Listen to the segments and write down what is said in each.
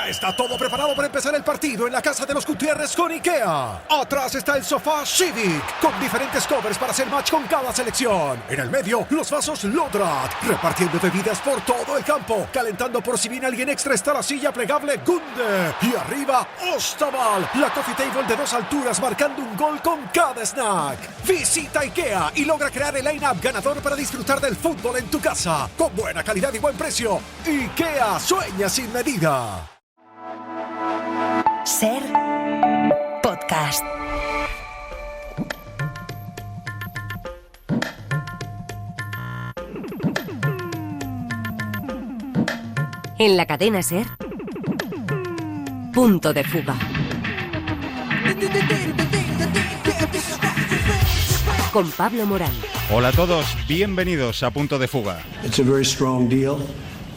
Ya está todo preparado para empezar el partido en la casa de los Gutiérrez con IKEA. Atrás está el sofá Civic, con diferentes covers para hacer match con cada selección. En el medio, los vasos Lodrat, repartiendo bebidas por todo el campo. Calentando por si viene alguien extra está la silla plegable Gunde. Y arriba, Ostaval, la coffee table de 2 alturas marcando un gol con cada snack. Visita IKEA y logra crear el line-up ganador para disfrutar del fútbol en tu casa. Con buena calidad y buen precio. IKEA, sueña sin medida. Ser podcast. En la cadena Ser, Punto de Fuga. Con Pablo Morán. Hola a todos, bienvenidos a Punto de Fuga. It's a very strong deal.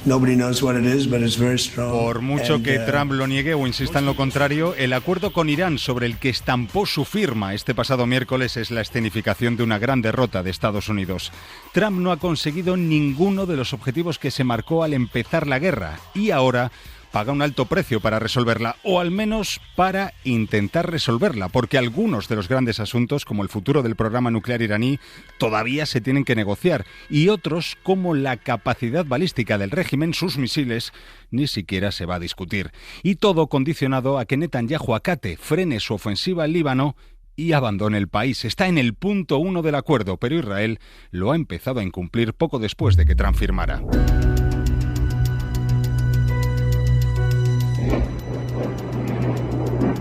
Nobody knows what it is, but it's very strong. Por mucho que Trump lo niegue o insista en lo contrario, el acuerdo con Irán sobre el que estampó su firma este pasado miércoles es la escenificación de una gran derrota de Estados Unidos. Trump no ha conseguido ninguno de los objetivos que se marcó al empezar la guerra y ahora paga un alto precio para resolverla, o al menos para intentar resolverla, porque algunos de los grandes asuntos, como el futuro del programa nuclear iraní, todavía se tienen que negociar, y otros, como la capacidad balística del régimen, sus misiles, ni siquiera se va a discutir. Y todo condicionado a que Netanyahu acate, frene su ofensiva al Líbano y abandone el país. Está en el punto 1 del acuerdo, pero Israel lo ha empezado a incumplir poco después de que Trump firmara.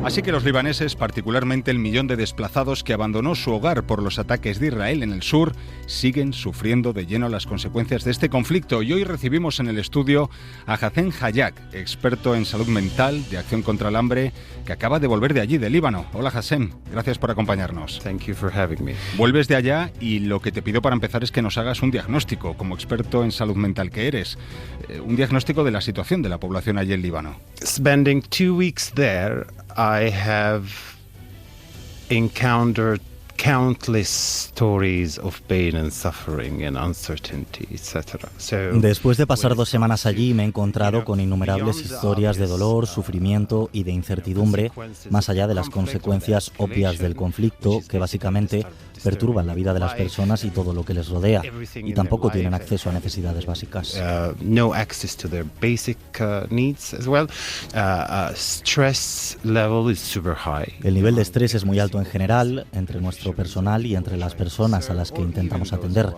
Así que los libaneses, particularmente el millón de desplazados que abandonó su hogar por los ataques de Israel en el sur, siguen sufriendo de lleno las consecuencias de este conflicto. Y hoy recibimos en el estudio a Hazen Hayek, experto en salud mental, de acción contra el hambre, que acaba de volver de allí, de Líbano. Hola Hazen, gracias por acompañarnos. Thank you for having me. Vuelves de allá y lo que te pido para empezar es que nos hagas un diagnóstico, como experto en salud mental que eres. Un diagnóstico de la situación de la población allí en Líbano. Spending 2 weeks there, I have encountered countless stories of pain and suffering and uncertainty, etc. Después de pasar 2 semanas allí, me he encontrado con innumerables historias de dolor, sufrimiento y de incertidumbre, más allá de las consecuencias obvias del conflicto, que básicamente perturban la vida de las personas y todo lo que les rodea, y tampoco tienen acceso a necesidades básicas. No access to their basic needs as well. Stress level is super high. El nivel de estrés es muy alto en general, entre nuestro personal y entre las personas a las que intentamos atender.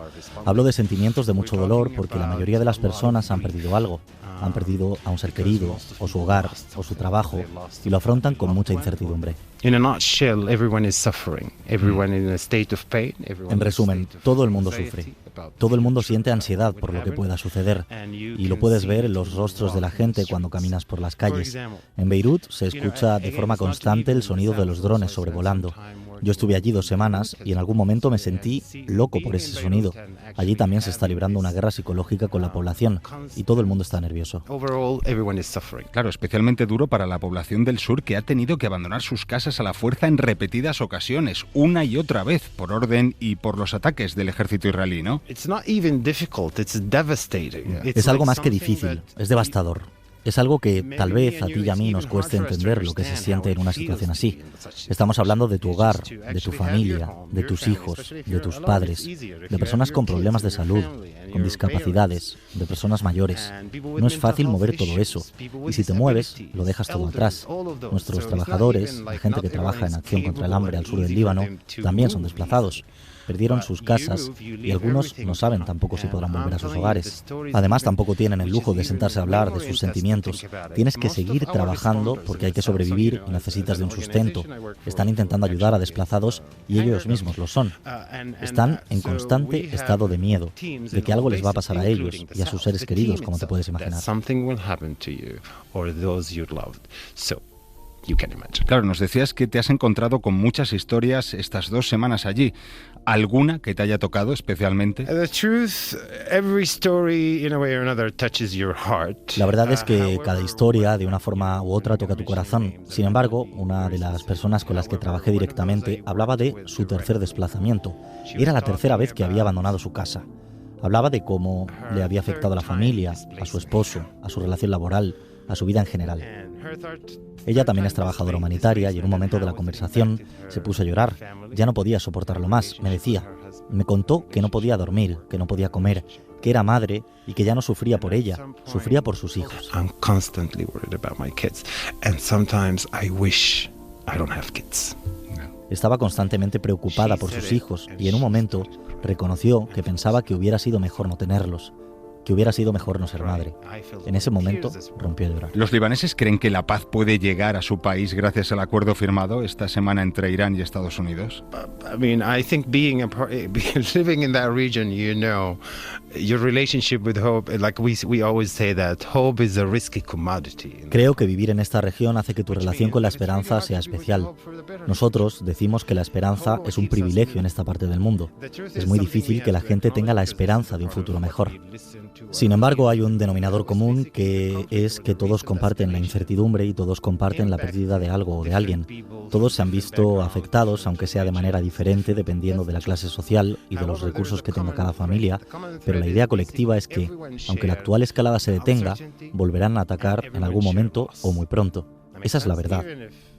Hablo de sentimientos de mucho dolor porque la mayoría de las personas han perdido algo. Han perdido a un ser querido, o su hogar, o su trabajo, y lo afrontan con mucha incertidumbre. In a nutshell, everyone is suffering. Everyone in a state of pain. En resumen, todo el mundo sufre. Todo el mundo siente ansiedad por lo que pueda suceder, y lo puedes ver en los rostros de la gente cuando caminas por las calles. En Beirut se escucha de forma constante el sonido de los drones sobrevolando. Yo estuve allí 2 semanas y en algún momento me sentí loco por ese sonido. Allí también se está librando una guerra psicológica con la población y todo el mundo está nervioso. Claro, especialmente duro para la población del sur, que ha tenido que abandonar sus casas a la fuerza en repetidas ocasiones, una y otra vez, por orden y por los ataques del ejército israelí, ¿no? Es algo más que difícil, es devastador. Es algo que tal vez a ti y a mí nos cueste entender lo que se siente en una situación así. Estamos hablando de tu hogar, de tu familia, de tus hijos, de tus padres, de personas con problemas de salud, con discapacidades, de personas mayores. No es fácil mover todo eso, y si te mueves, lo dejas todo atrás. Nuestros trabajadores, la gente que trabaja en acción contra el hambre al sur del Líbano, también son desplazados. Perdieron sus casas y algunos no saben tampoco si podrán volver a sus hogares. Además, tampoco tienen el lujo de sentarse a hablar de sus sentimientos. Tienes que seguir trabajando porque hay que sobrevivir y necesitas de un sustento. Están intentando ayudar a desplazados y ellos mismos lo son. Están en constante estado de miedo, de que algo les va a pasar a ellos y a sus seres queridos, como te puedes imaginar. Claro, nos decías que te has encontrado con muchas historias estas 2 semanas allí. ¿Alguna que te haya tocado especialmente? La verdad es que cada historia, de una forma u otra, toca tu corazón. Sin embargo, una de las personas con las que trabajé directamente hablaba de su tercer desplazamiento. Era la tercera vez que había abandonado su casa. Hablaba de cómo le había afectado a la familia, a su esposo, a su relación laboral, a su vida en general. Ella también es trabajadora humanitaria y en un momento de la conversación se puso a llorar. Ya no podía soportarlo más, me decía. Me contó que no podía dormir, que no podía comer, que era madre y que ya no sufría por ella, sufría por sus hijos. I'm constantly worried about my kids, and sometimes I wish I don't have kids. Estaba constantemente preocupada por sus hijos y en un momento reconoció que pensaba que hubiera sido mejor no tenerlos, que hubiera sido mejor no ser madre. En ese momento rompió a llorar. ¿Los libaneses creen que la paz puede llegar a su país gracias al acuerdo firmado esta semana entre Irán y Estados Unidos? I mean, I think living in that region, you know, your relationship with hope, like we always say that hope is a risky commodity. Creo que vivir en esta región hace que tu relación con la esperanza sea especial. Nosotros decimos que la esperanza es un privilegio en esta parte del mundo. Es muy difícil que la gente tenga la esperanza de un futuro mejor. Sin embargo, hay un denominador común que es que todos comparten la incertidumbre y todos comparten la pérdida de algo o de alguien. Todos se han visto afectados, aunque sea de manera diferente, dependiendo de la clase social y de los recursos que tenga cada familia, pero la idea colectiva es que, aunque la actual escalada se detenga, volverán a atacar en algún momento o muy pronto. Esa es la verdad.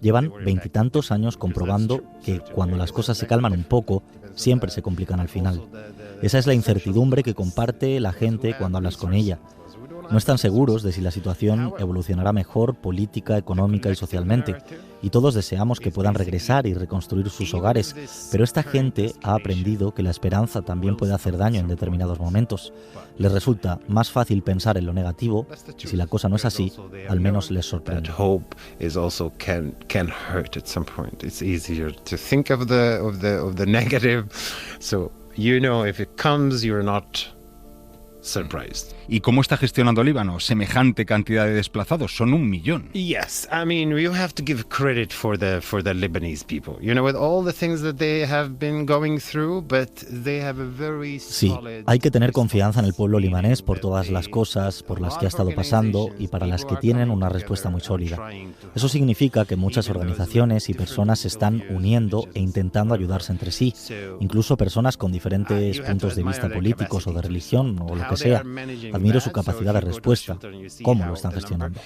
Llevan 20 y tantos años comprobando que cuando las cosas se calman un poco, siempre se complican al final. Esa es la incertidumbre que comparte la gente cuando hablas con ella. No están seguros de si la situación evolucionará mejor política, económica y socialmente, y todos deseamos que puedan regresar y reconstruir sus hogares, pero esta gente ha aprendido que la esperanza también puede hacer daño en determinados momentos. Les resulta más fácil pensar en lo negativo, y si la cosa no es así, al menos les sorprende. Hope is also can hurt at some point. It's easier to think of the negative. So, you know, if it comes, you're not surprised. ¿Y cómo está gestionando Líbano semejante cantidad de desplazados? Son 1 millón. Yes, I mean, we have to give credit for the Lebanese people. You know, with all the things that they have been going through, but they have a very solid... Sí, hay que tener confianza en el pueblo libanés por todas las cosas por las que ha estado pasando y para las que tienen una respuesta muy sólida. Eso significa que muchas organizaciones y personas se están uniendo e intentando ayudarse entre sí, incluso personas con diferentes puntos de vista políticos o de religión o lo que sea. Admiro su capacidad de respuesta, cómo lo están gestionando.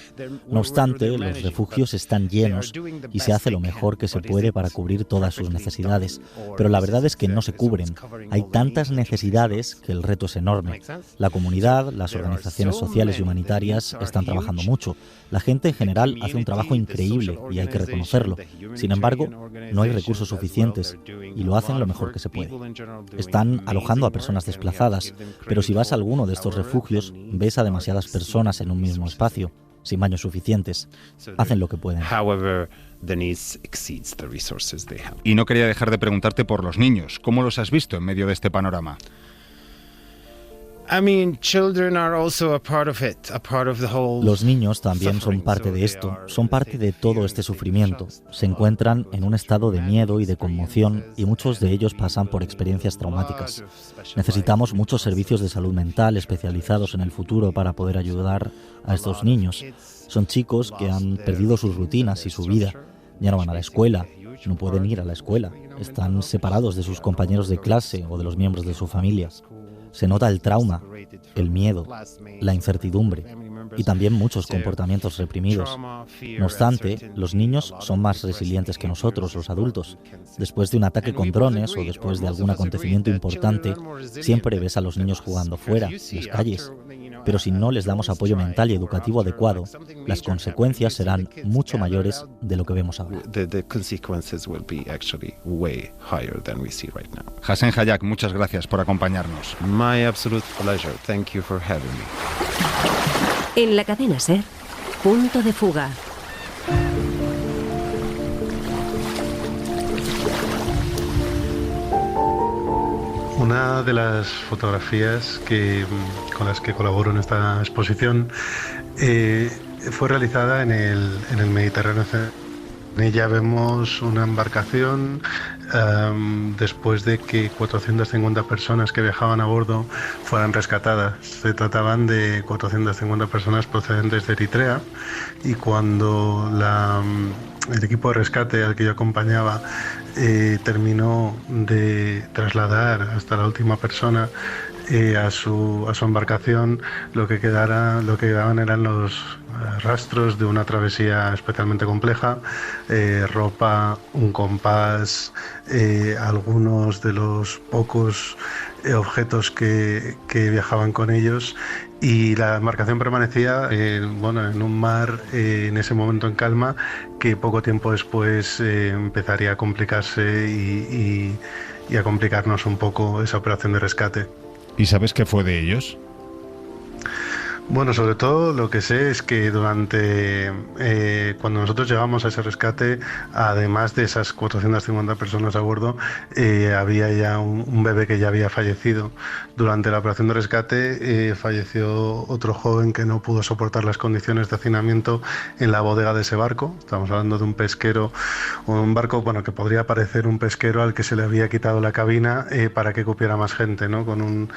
No obstante, los refugios están llenos y se hace lo mejor que se puede para cubrir todas sus necesidades, pero la verdad es que no se cubren. Hay tantas necesidades que el reto es enorme. La comunidad, las organizaciones sociales y humanitarias están trabajando mucho. La gente en general hace un trabajo increíble y hay que reconocerlo. Sin embargo, no hay recursos suficientes y lo hacen lo mejor que se puede. Están alojando a personas desplazadas, pero si vas a alguno de estos refugios, ves a demasiadas personas en un mismo espacio, sin baños suficientes. Hacen lo que pueden. Y no quería dejar de preguntarte por los niños. ¿Cómo los has visto en medio de este panorama? Los niños también son parte de esto, son parte de todo este sufrimiento. Se encuentran en un estado de miedo y de conmoción y muchos de ellos pasan por experiencias traumáticas. Necesitamos muchos servicios de salud mental especializados en el futuro para poder ayudar a estos niños. Son chicos que han perdido sus rutinas y su vida. Ya no van a la escuela, no pueden ir a la escuela. Están separados de sus compañeros de clase o de los miembros de su familia. Se nota el trauma, el miedo, la incertidumbre y también muchos comportamientos reprimidos. No obstante, los niños son más resilientes que nosotros, los adultos. Después de un ataque con drones o después de algún acontecimiento importante, siempre ves a los niños jugando fuera, en las calles. Pero si no les damos apoyo mental y educativo adecuado, las consecuencias serán mucho mayores de lo que vemos ahora. Hassan Hayak, muchas gracias por acompañarnos. My absolute pleasure. Thank you for having me. En la cadena SER, Punto de Fuga. Una de las fotografías con las que colaboro en esta exposición fue realizada en el Mediterráneo. En ella vemos una embarcación después de que 450 personas que viajaban a bordo fueran rescatadas. Se trataban de 450 personas procedentes de Eritrea y cuando el equipo de rescate al que yo acompañaba terminó de trasladar hasta la última persona, a su embarcación lo que quedaban eran los rastros de una travesía especialmente compleja, ropa, un compás, algunos de los pocos objetos que viajaban con ellos, y la embarcación permanecía en un mar en ese momento en calma, que poco tiempo después empezaría a complicarse y a complicarnos un poco esa operación de rescate. ¿Y sabes qué fue de ellos? Bueno, sobre todo lo que sé es que cuando nosotros llegamos a ese rescate, además de esas 450 personas a bordo, había ya un bebé que ya había fallecido. Durante la operación de rescate falleció otro joven que no pudo soportar las condiciones de hacinamiento en la bodega de ese barco. Estamos hablando de un pesquero, un barco que podría parecer un pesquero al que se le había quitado la cabina para que cupiera más gente, ¿no? Con un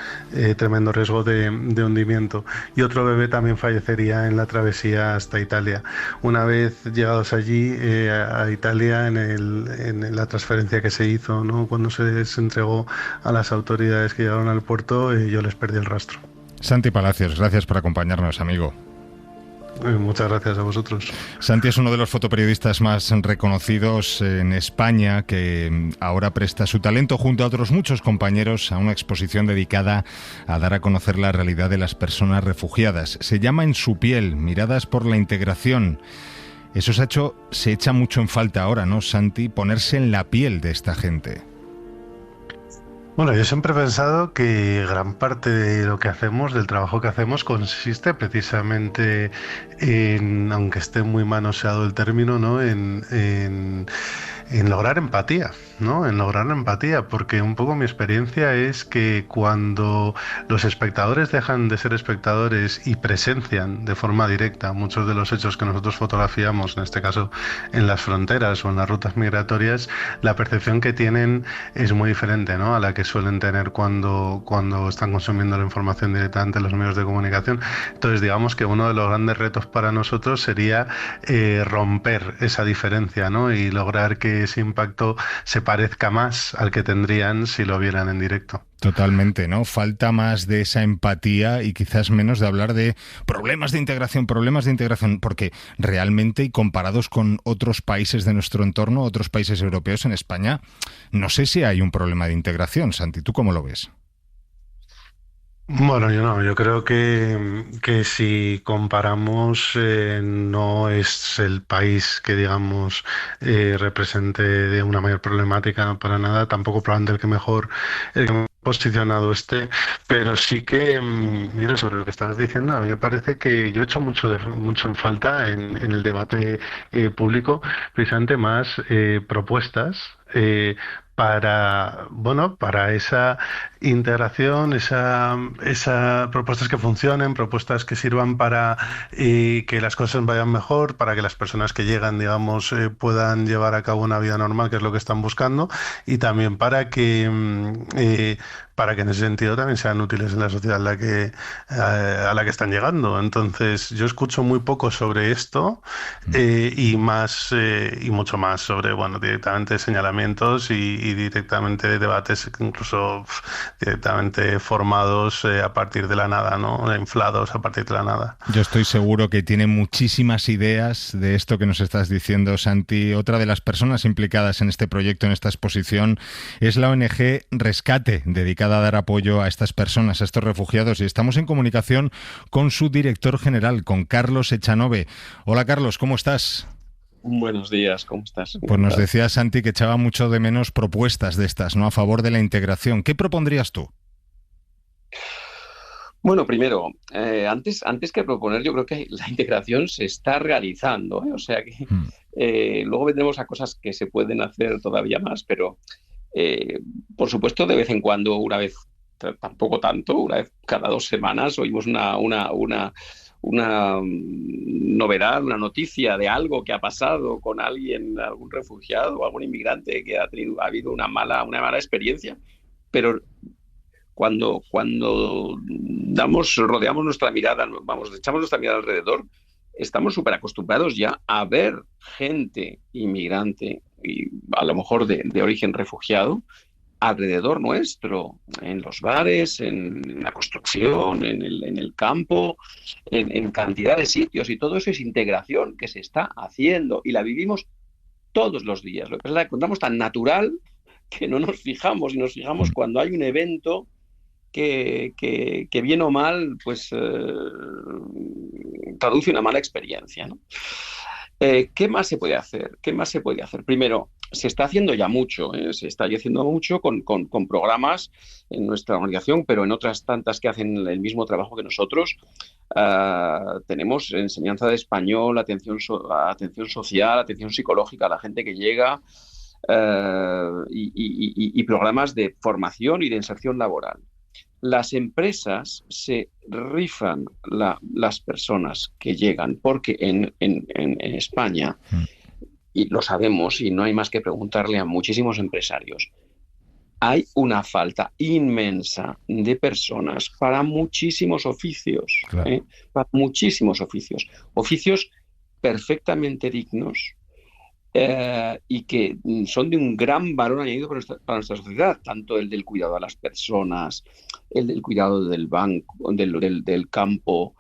tremendo riesgo de hundimiento. Y otro bebé también fallecería en la travesía hasta Italia. Una vez llegados allí a Italia, en la transferencia que se hizo, ¿no? Cuando se les entregó a las autoridades que llegaron al puerto, yo les perdí el rastro. Santi Palacios, gracias por acompañarnos, amigo. Muchas gracias a vosotros. Santi es uno de los fotoperiodistas más reconocidos en España, que ahora presta su talento junto a otros muchos compañeros a una exposición dedicada a dar a conocer la realidad de las personas refugiadas. Se llama En su piel, miradas por la integración. Eso se echa mucho en falta ahora, ¿no, Santi? Ponerse en la piel de esta gente. Bueno, yo siempre he pensado que gran parte de lo que hacemos, del trabajo que hacemos, consiste precisamente en, aunque esté muy manoseado el término, ¿no? En lograr empatía, ¿no? En lograr empatía, porque un poco mi experiencia es que cuando los espectadores dejan de ser espectadores y presencian de forma directa muchos de los hechos que nosotros fotografiamos, en este caso en las fronteras o en las rutas migratorias, la percepción que tienen es muy diferente, ¿no? A la que suelen tener cuando están consumiendo la información directamente en los medios de comunicación. Entonces, digamos que uno de los grandes retos para nosotros sería romper esa diferencia, ¿no? Y lograr que ese impacto se parezca más al que tendrían si lo vieran en directo. Totalmente, ¿no? Falta más de esa empatía y quizás menos de hablar de problemas de integración, porque realmente, y comparados con otros países de nuestro entorno, otros países europeos, en España, no sé si hay un problema de integración. Santi, ¿tú cómo lo ves? Bueno, yo creo que si comparamos, no es el país que, digamos, represente de una mayor problemática para nada, tampoco probablemente el que mejor posicionado esté, pero sí que, mira, sobre lo que estabas diciendo, a mí me parece que yo he hecho mucho en falta en el debate público, precisamente más propuestas para esa integración, esa propuestas que funcionen, propuestas que sirvan para que las cosas vayan mejor, para que las personas que llegan, digamos, puedan llevar a cabo una vida normal, que es lo que están buscando, y también para que en ese sentido también sean útiles en la sociedad a la que están llegando. Entonces, yo escucho muy poco sobre esto y mucho más sobre, directamente señalamientos y directamente debates, incluso directamente formados a partir de la nada, ¿no? Inflados a partir de la nada. Yo estoy seguro que tiene muchísimas ideas de esto que nos estás diciendo, Santi. Otra de las personas implicadas en este proyecto, en esta exposición, es la ONG Rescate, dedicada a dar apoyo a estas personas, a estos refugiados, y estamos en comunicación con su director general, con Carlos Echanove. Hola, Carlos, ¿cómo estás? Buenos días, ¿cómo estás? Pues nos decía Santi que echaba mucho de menos propuestas de estas, ¿no?, a favor de la integración. ¿Qué propondrías tú? Bueno, primero, antes que proponer, yo creo que la integración se está realizando, ¿eh? O sea que luego vendremos a cosas que se pueden hacer todavía más, pero por supuesto, de vez en cuando, una vez, tampoco tanto, una vez cada 2 semanas, oímos una novedad, una noticia de algo que ha pasado con alguien, algún refugiado o algún inmigrante que ha habido una mala experiencia. Pero cuando rodeamos nuestra mirada, echamos nuestra mirada alrededor, estamos súper acostumbrados ya a ver gente inmigrante y a lo mejor de origen refugiado alrededor nuestro, en los bares, en la construcción, en el campo, en cantidad de sitios, y todo eso es integración que se está haciendo y la vivimos todos los días. Lo que pasa es que la encontramos tan natural que no nos fijamos, y nos fijamos cuando hay un evento que bien o mal pues traduce una mala experiencia, ¿no? ¿Qué más se puede hacer? ¿Qué más se puede hacer? Primero, se está haciendo ya mucho, se está haciendo mucho con programas en nuestra organización, pero en otras tantas que hacen el mismo trabajo que nosotros. Tenemos enseñanza de español, atención social, atención psicológica a la gente que llega, y programas de formación y de inserción laboral. Las empresas se rifan las personas que llegan, porque en España, y lo sabemos y no hay más que preguntarle a muchísimos empresarios, hay una falta inmensa de personas para muchísimos oficios, Claro. para muchísimos oficios perfectamente dignos, y que son de un gran valor añadido para nuestra sociedad, tanto el del cuidado a las personas, el del cuidado del banco, del campo,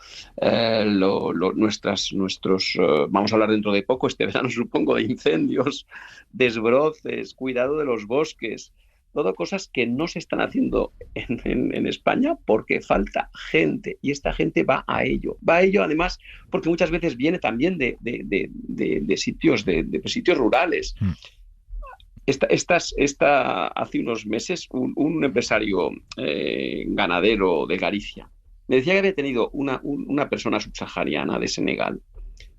nuestros, vamos a hablar dentro de poco, este verano supongo, de incendios, desbroces, cuidado de los bosques. Todo cosas que no se están haciendo en España porque falta gente, y esta gente va a ello. Va a ello además porque muchas veces viene también de sitios rurales. Hace unos meses un empresario ganadero de Galicia me decía que había tenido una persona subsahariana de Senegal,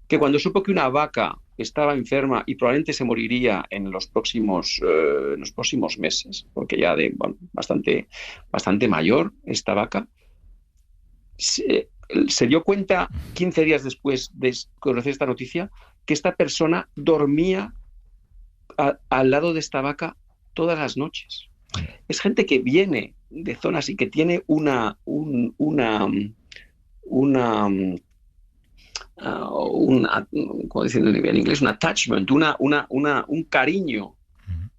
que cuando supo que una vaca estaba enferma y probablemente se moriría en los próximos meses, porque ya bastante mayor esta vaca, se dio cuenta 15 días después de conocer esta noticia que esta persona dormía al lado de esta vaca todas las noches. Es gente que viene de zonas y que tiene ¿cómo decirlo en inglés? Un attachment, un cariño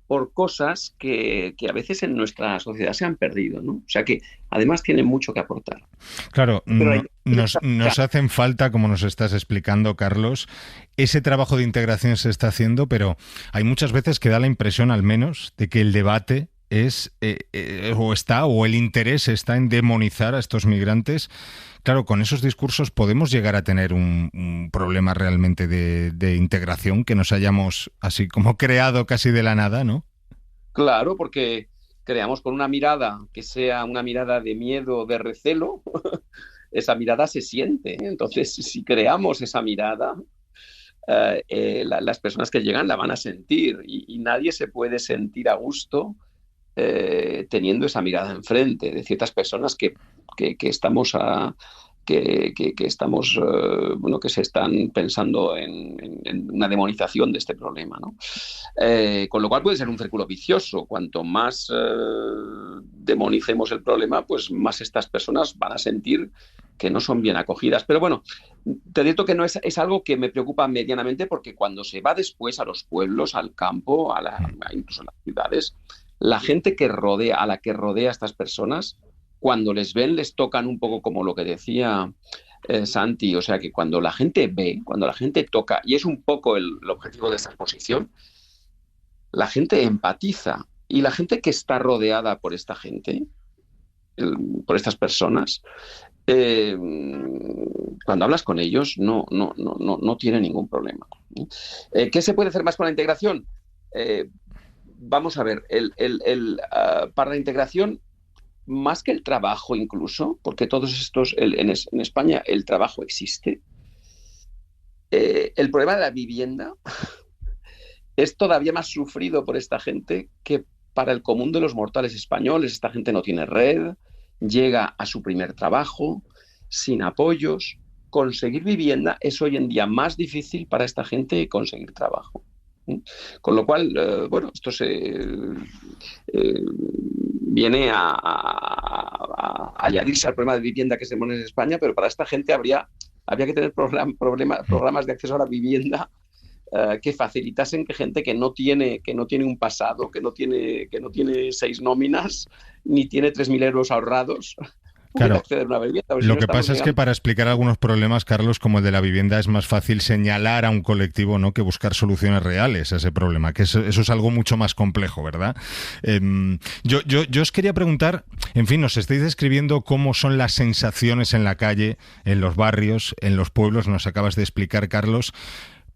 por cosas que a veces en nuestra sociedad se han perdido, ¿no? O sea que además tienen mucho que aportar. Claro, nos hacen falta, como nos estás explicando, Carlos, ese trabajo de integración se está haciendo, pero hay muchas veces que da la impresión, al menos, de que el debate es o el interés está en demonizar a estos migrantes. Claro, con esos discursos podemos llegar a tener un problema realmente de integración, que nos hayamos así como creado casi de la nada, ¿no? Claro, porque creamos con una mirada que sea una mirada de miedo, de recelo, esa mirada se siente. Entonces, si creamos esa mirada, las personas que llegan la van a sentir, y nadie se puede sentir a gusto teniendo esa mirada enfrente de ciertas personas que se están pensando en una demonización de este problema, ¿no? Con lo cual puede ser un círculo vicioso. Cuanto más demonicemos el problema, pues más estas personas van a sentir que no son bien acogidas. Pero bueno, te digo que no es algo que me preocupa medianamente, porque cuando se va después a los pueblos, al campo, incluso a las ciudades, la gente a la que rodea a estas personas, cuando les ven, les tocan un poco, como lo que decía Santi. O sea que cuando la gente ve, cuando la gente toca, y es un poco el objetivo de esta exposición, la gente empatiza, y la gente que está rodeada por esta gente, por estas personas, cuando hablas con ellos no tiene ningún problema. ¿Qué se puede hacer más con la integración? Vamos a ver, para la integración, más que el trabajo incluso, porque todos estos, en España el trabajo existe, el problema de la vivienda es todavía más sufrido por esta gente que para el común de los mortales españoles. Esta gente no tiene red, llega a su primer trabajo, sin apoyos. Conseguir vivienda es hoy en día más difícil para esta gente que conseguir trabajo. Con lo cual, esto viene a añadirse al problema de vivienda que tenemos en España, pero para esta gente habría que tener programas de acceso a la vivienda que facilitasen que gente que no tiene un pasado, que no tiene 6 nóminas, ni tiene 3.000 euros ahorrados, Claro. acceder a una vivienda. Lo que pasa es que para explicar algunos problemas, Carlos, como el de la vivienda, es más fácil señalar a un colectivo, ¿no?, que buscar soluciones reales a ese problema, que eso es algo mucho más complejo, ¿verdad? Yo os quería preguntar, en fin, nos estáis describiendo cómo son las sensaciones en la calle, en los barrios, en los pueblos, nos acabas de explicar, Carlos.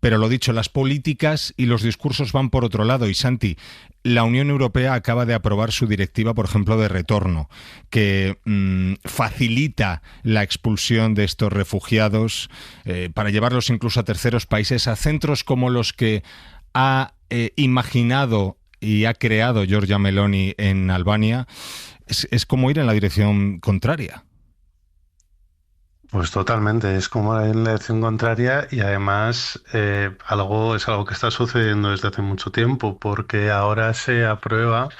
Pero lo dicho, las políticas y los discursos van por otro lado. Y Santi, la Unión Europea acaba de aprobar su directiva, por ejemplo, de retorno, que facilita la expulsión de estos refugiados para llevarlos incluso a terceros países, a centros como los que ha imaginado y ha creado Giorgia Meloni en Albania. Es como ir en la dirección contraria. Pues totalmente, es como en la dirección contraria y además es algo que está sucediendo desde hace mucho tiempo, porque ahora se aprueba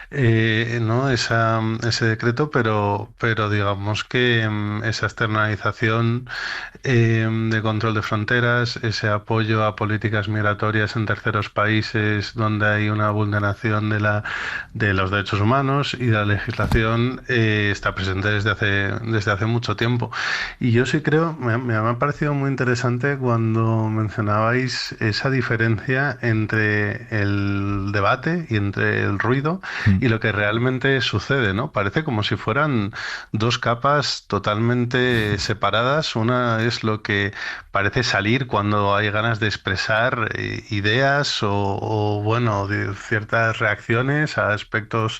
¿no? ese decreto, pero digamos que esa externalización de control de fronteras, ese apoyo a políticas migratorias en terceros países donde hay una vulneración de los derechos humanos y de la legislación está presente desde hace mucho tiempo. Y yo sí creo, me ha parecido muy interesante cuando mencionabais esa diferencia entre el debate y entre el ruido y lo que realmente sucede, ¿no? Parece como si fueran dos capas totalmente separadas. Una es lo que parece salir cuando hay ganas de expresar ideas o bueno, de ciertas reacciones a aspectos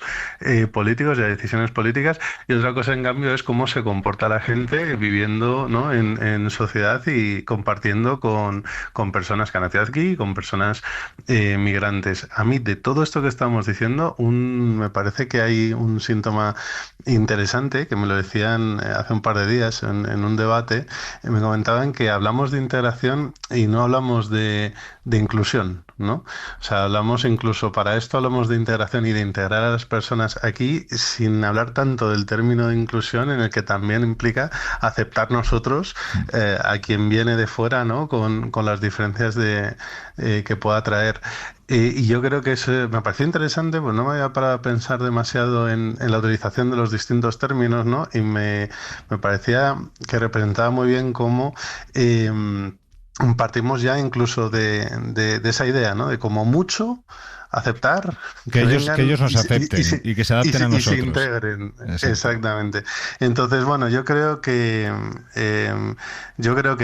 políticos y a decisiones políticas. Y otra cosa, en cambio, es cómo se comporta la gente viviendo, ¿no?, en sociedad y compartiendo con personas que han nacido aquí, con personas migrantes. A mí, de todo esto que estamos diciendo, me parece que hay un síntoma interesante, que me lo decían hace un par de días en un debate. Me comentaban que hablamos de integración y no hablamos de inclusión, ¿no? O sea, hablamos de integración y de integrar a las personas aquí sin hablar tanto del término de inclusión, en el que también implica aceptar nosotros a quien viene de fuera, ¿no?, con las diferencias que pueda traer. Y yo creo que me pareció interesante, pues no me había parado a pensar demasiado en la utilización de los distintos términos, ¿no? Y me parecía que representaba muy bien cómo partimos ya incluso de esa idea, ¿no?, de como mucho aceptar que ellos nos acepten y que se adapten a nosotros. Y se integren. Exactamente. Entonces, bueno, yo creo que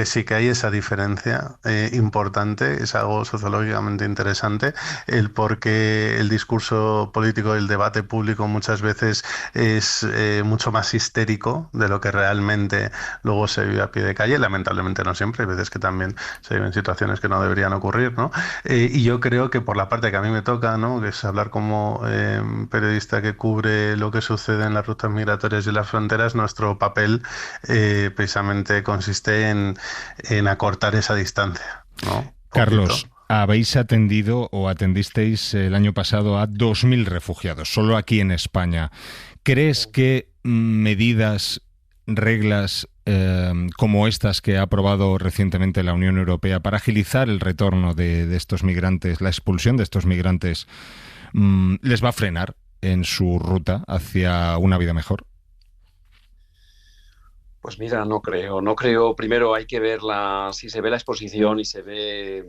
sí que hay esa diferencia importante, es algo sociológicamente interesante, el por qué el discurso político, el debate público muchas veces es mucho más histérico de lo que realmente luego se vive a pie de calle. Lamentablemente no siempre, hay veces que también se viven situaciones que no deberían ocurrir, ¿no? Y yo creo que por la parte que a mí me toca, ¿no?, que es hablar como periodista que cubre lo que sucede en las rutas migratorias y las fronteras, nuestro papel precisamente consiste en acortar esa distancia, ¿no? Carlos, habéis atendido o atendisteis el año pasado a 2.000 refugiados, solo aquí en España. ¿Crees que medidas, reglas como estas que ha aprobado recientemente la Unión Europea para agilizar el retorno de estos migrantes, la expulsión de estos migrantes, les va a frenar en su ruta hacia una vida mejor? Pues mira, no creo. Primero hay que verla, si se ve la exposición y se ve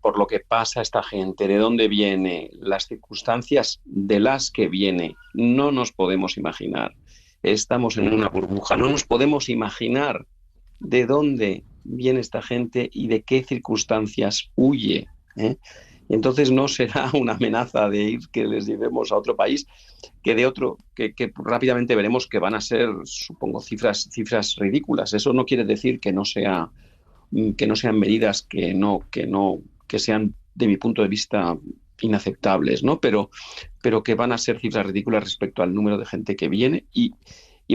por lo que pasa esta gente, de dónde viene, las circunstancias de las que viene, no nos podemos imaginar. Estamos en una burbuja, no nos podemos imaginar de dónde viene esta gente y de qué circunstancias huye, ¿eh? Entonces no será una amenaza de ir que les llevemos a otro país, que de otro, que rápidamente veremos que van a ser, supongo, cifras ridículas. Eso no quiere decir que no sean medidas que sean, de mi punto de vista, inaceptables, ¿no? Pero que van a ser cifras ridículas respecto al número de gente que viene y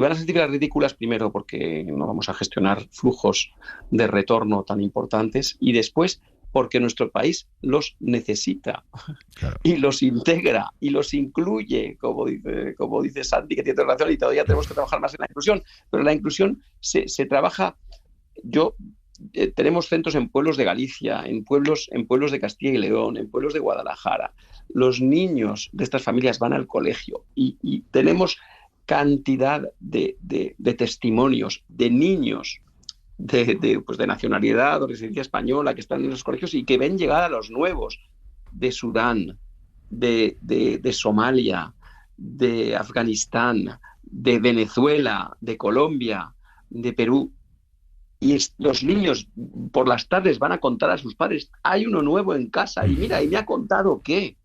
van a ser cifras ridículas primero porque no vamos a gestionar flujos de retorno tan importantes y después porque nuestro país los necesita. Claro. Y los integra y los incluye, como dice Santi, que tiene razón, y todavía tenemos que trabajar más en la inclusión, pero la inclusión se trabaja. Yo tenemos centros en pueblos de Galicia, en pueblos de Castilla y León, en pueblos de Guadalajara. Los niños de estas familias van al colegio y tenemos cantidad de testimonios de niños de nacionalidad o residencia española que están en los colegios y que ven llegar a los nuevos de Sudán, de Somalia, de Afganistán, de Venezuela, de Colombia, de Perú. Y los niños por las tardes van a contar a sus padres, hay uno nuevo en casa y mira, y me ha contado qué.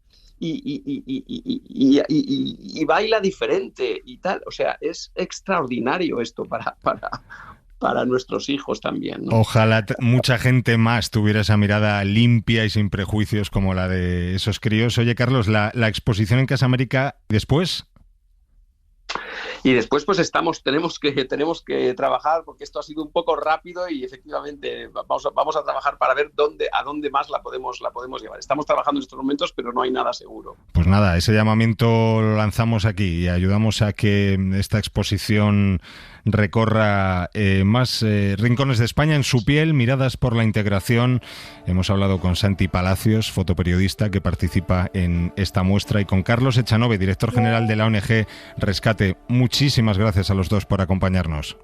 Y baila diferente y tal. O sea, es extraordinario esto para nuestros hijos también, ¿no? Ojalá mucha gente más tuviera esa mirada limpia y sin prejuicios como la de esos críos. Oye, Carlos, la exposición en Casa América, ¿después? Y después pues tenemos que trabajar, porque esto ha sido un poco rápido y efectivamente vamos a trabajar para ver a dónde más la podemos llevar. Estamos trabajando en estos momentos, pero no hay nada seguro. Pues nada, ese llamamiento lo lanzamos aquí y ayudamos a que esta exposición recorra más rincones de España en su piel, miradas por la integración. Hemos hablado con Santi Palacios, fotoperiodista que participa en esta muestra, y con Carlos Echanove, director general de la ONG Rescate. Muchísimas gracias a los dos por acompañarnos.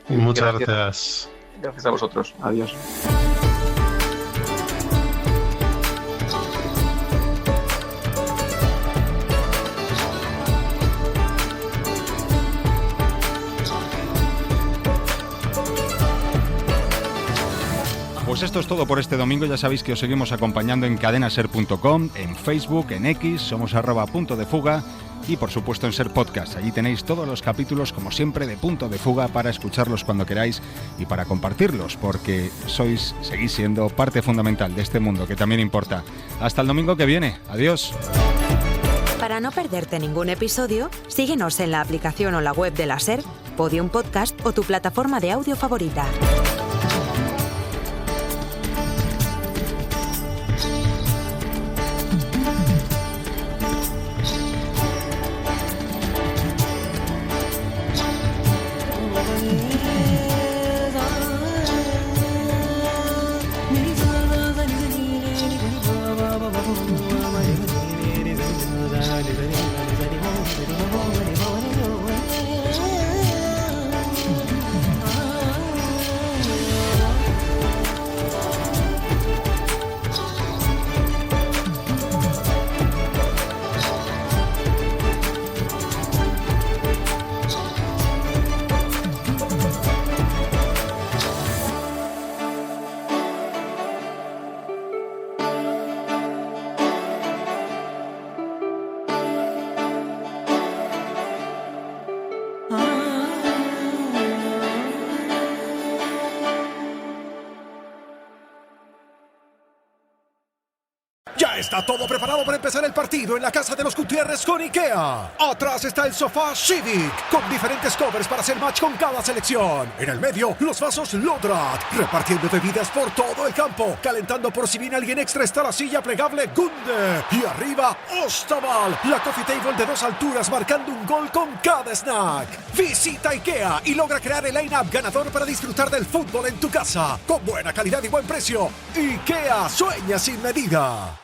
Muchas gracias. Gracias a vosotros. Adiós. Pues esto es todo por este domingo. Ya sabéis que os seguimos acompañando en cadenaser.com, en Facebook, en X, somos @puntodefuga y por supuesto en Ser Podcast. Allí tenéis todos los capítulos, como siempre, de Punto de Fuga para escucharlos cuando queráis y para compartirlos, porque seguís siendo parte fundamental de este mundo que también importa. Hasta el domingo que viene. Adiós. Para no perderte ningún episodio, síguenos en la aplicación o la web de la SER, Podium Podcast o tu plataforma de audio favorita. Ya está todo preparado para empezar el partido en la casa de los Gutiérrez con IKEA. Atrás está el sofá Civic, con diferentes covers para hacer match con cada selección. En el medio, los vasos Lodrat, repartiendo bebidas por todo el campo. Calentando por si viene alguien extra está la silla plegable Gunde. Y arriba, Ostaval, la coffee table de 2 alturas marcando un gol con cada snack. Visita IKEA y logra crear el line-up ganador para disfrutar del fútbol en tu casa. Con buena calidad y buen precio. IKEA, sueña sin medida.